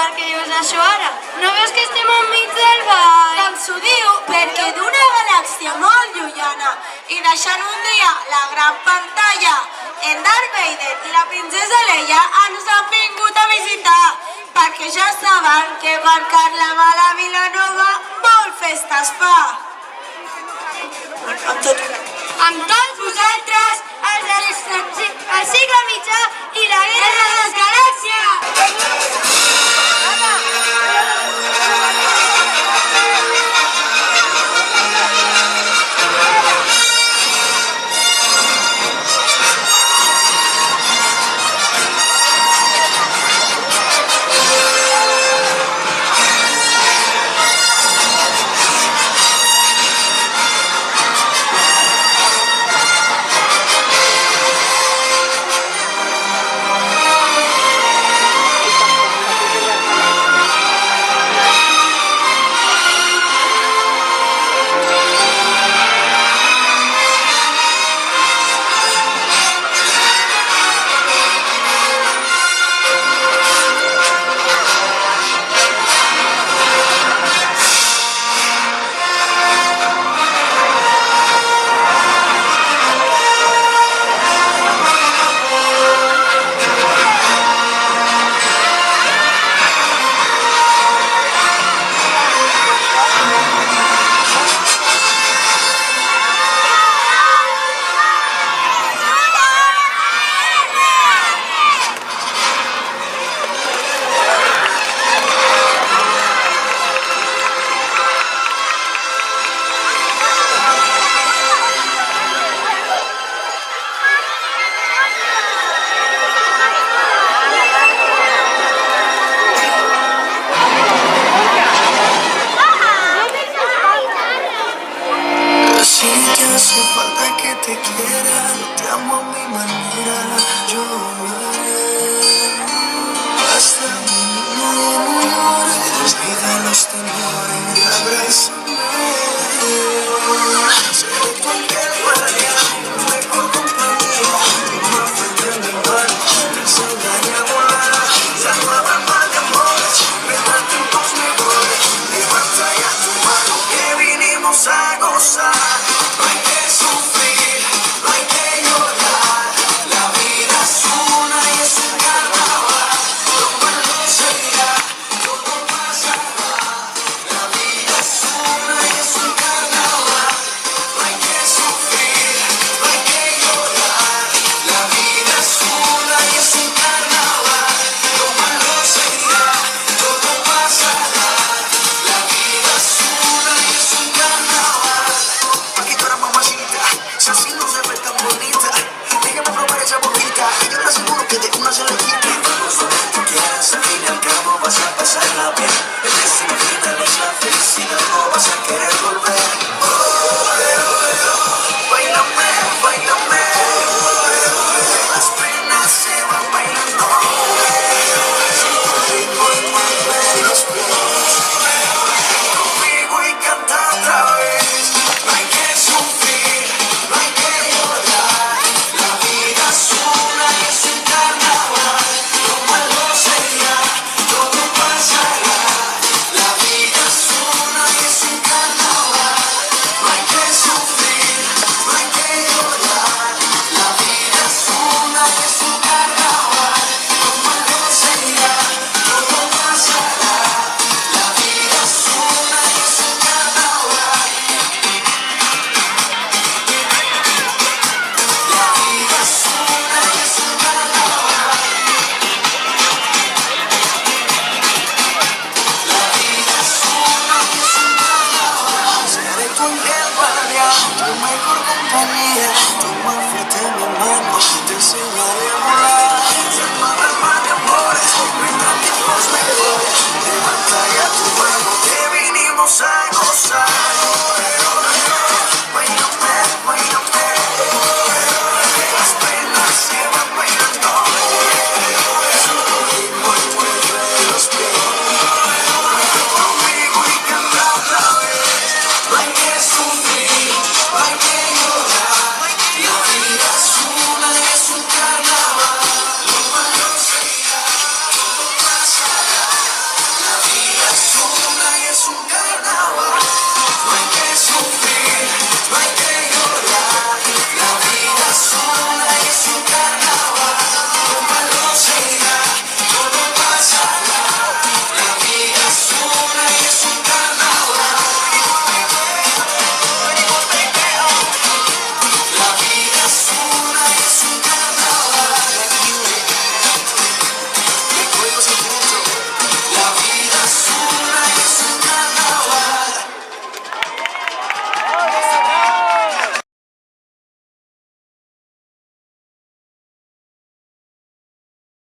per què dius això ara? No veus que estem enmig del ball? Doncs ho diu perquè d'una galàxia molt llunyana i deixant un dia la gran pantalla, en Darth Vader i la princesa Leia ens han vingut a visitar perquè ja saben que marcar la mala Vilanova molt festes fa. Amb tots vosaltres, el segle mitjà i la guerra de les galàxies! Si te hace falta que te quiera, te amo a mi manera. Yo